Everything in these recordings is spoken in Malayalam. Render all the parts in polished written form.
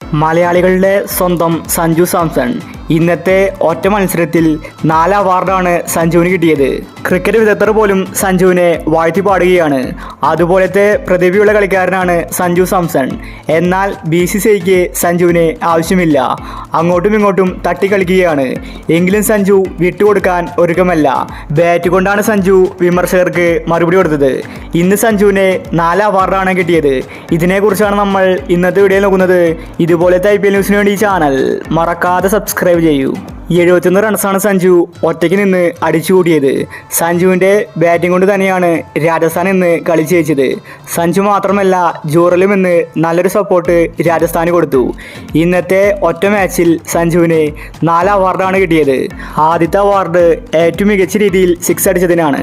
മലയാളികളുടെ സ്വന്തം സഞ്ജു സാംസൺ ഇന്നത്തെ ഒറ്റ മത്സരത്തിൽ 4 അവാർഡാണ് സഞ്ജുവിന് കിട്ടിയത്. ക്രിക്കറ്റ് വിദഗ്ധർ പോലും സഞ്ജുവിനെ വാഴ്ത്തി പാടുകയാണ്. അതുപോലത്തെ പ്രതിഭയുള്ള കളിക്കാരനാണ് സഞ്ജു സാംസൺ. എന്നാൽ BCCIക്ക് സഞ്ജുവിനെ ആവശ്യമില്ല. അങ്ങോട്ടും ഇങ്ങോട്ടും തട്ടിക്കളിക്കുകയാണ്. എങ്കിലും സഞ്ജു വിട്ടുകൊടുക്കാൻ ഒരുക്കമല്ല. ബാറ്റ് കൊണ്ടാണ് സഞ്ജു വിമർശകർക്ക് മറുപടി കൊടുത്തത്. ഇന്ന് സഞ്ജുവിന് 4 അവാർഡാണ് കിട്ടിയത്. ഇതിനെക്കുറിച്ചാണ് നമ്മൾ ഇന്നത്തെ വീഡിയോയിൽ നോക്കുന്നത്. ഇതുപോലത്തെ IPL ന്യൂസിന് വേണ്ടി ഈ ചാനൽ മറക്കാതെ സബ്സ്ക്രൈബ് ചെയ്യൂ. 71 റൺസാണ് സഞ്ജു ഒറ്റയ്ക്ക് നിന്ന് അടിച്ചുകൂടിയത്. സഞ്ജുവിൻ്റെ ബാറ്റിംഗ് കൊണ്ട് തന്നെയാണ് രാജസ്ഥാൻ ഇന്ന് കളി ജയിച്ചത്. സഞ്ജു മാത്രമല്ല, ജൂറലും ഇന്ന് നല്ലൊരു സപ്പോർട്ട് രാജസ്ഥാന് കൊടുത്തു. ഇന്നത്തെ ഒറ്റ മാച്ചിൽ സഞ്ജുവിന് 4 അവാർഡാണ് കിട്ടിയത്. ആദ്യത്തെ അവാർഡ് ഏറ്റവും മികച്ച രീതിയിൽ 6 അടിച്ചതിനാണ്.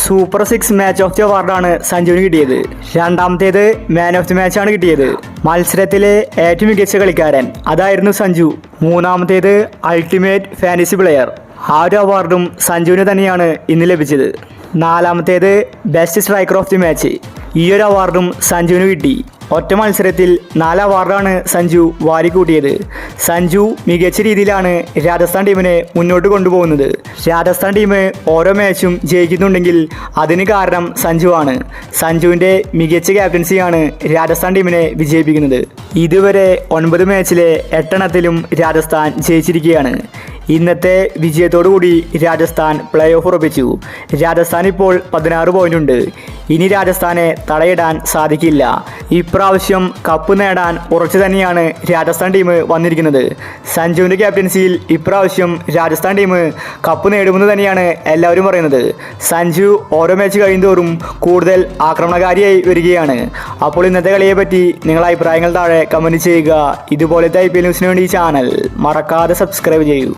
സൂപ്പർ 6 മാച്ച് ഓഫ് ദി അവാർഡാണ് സഞ്ജുവിന് കിട്ടിയത്. രണ്ടാമത്തേത് മാൻ ഓഫ് ദി മാച്ചാണ് കിട്ടിയത്. മത്സരത്തിലെ ഏറ്റവും മികച്ച കളിക്കാരൻ അതായിരുന്നു സഞ്ജു. മൂന്നാമത്തേത് അൾട്ടിമേറ്റ് ഫാന്റസി പ്ലെയർ. ആ ഒരു അവാർഡും സഞ്ജുവിന് തന്നെയാണ് ഇന്ന് ലഭിച്ചത്. നാലാമത്തേത് best striker of the match. ഈ ഒരു അവാർഡും സഞ്ജുവിന് കിട്ടി. ഒറ്റ മത്സരത്തിൽ 4 അവാർഡാണ് സഞ്ജു വാരിക്കൂട്ടിയത്. സഞ്ജു മികച്ച രീതിയിലാണ് രാജസ്ഥാൻ ടീമിനെ മുന്നോട്ട് കൊണ്ടുപോകുന്നത്. രാജസ്ഥാൻ ടീം ഓരോ മാച്ചും ജയിക്കുന്നുണ്ടെങ്കിൽ അതിന് കാരണം സഞ്ജുവാണ്. സഞ്ജുവിൻ്റെ മികച്ച ക്യാപ്റ്റൻസിയാണ് രാജസ്ഥാൻ ടീമിനെ വിജയിപ്പിക്കുന്നത്. ഇതുവരെ 9 മാച്ചിലെ 8 എണ്ണത്തിലും രാജസ്ഥാൻ ജയിച്ചിരിക്കുകയാണ്. ഇന്നത്തെ വിജയത്തോടുകൂടി രാജസ്ഥാൻ പ്ലേ ഓഫ് ഉറപ്പിച്ചു. രാജസ്ഥാൻ ഇപ്പോൾ 16 പോയിന്റ് ഉണ്ട്. ഇനി രാജസ്ഥാനെ തടയിടാൻ സാധിക്കില്ല. ഇപ്രാവശ്യം കപ്പ് നേടാൻ ഉറച്ചു തന്നെയാണ് രാജസ്ഥാൻ ടീം വന്നിരിക്കുന്നത്. സഞ്ജുവിൻ്റെ ക്യാപ്റ്റൻസിയിൽ ഇപ്രാവശ്യം രാജസ്ഥാൻ ടീം കപ്പ് നേടുമെന്ന് തന്നെയാണ് എല്ലാവരും പറയുന്നത്. സഞ്ജു ഓരോ മാച്ച് കഴിയുന്തോറും കൂടുതൽ ആക്രമണകാരിയായി വരികയാണ്. അപ്പോൾ ഇന്നത്തെ കളിയെ പറ്റി നിങ്ങളുടെ അഭിപ്രായങ്ങൾ താഴെ കമൻറ്റ് ചെയ്യുക. ഇതുപോലത്തെ IPL ന്യൂസിന് വേണ്ടി ഈ ചാനൽ മറക്കാതെ സബ്സ്ക്രൈബ് ചെയ്യൂ.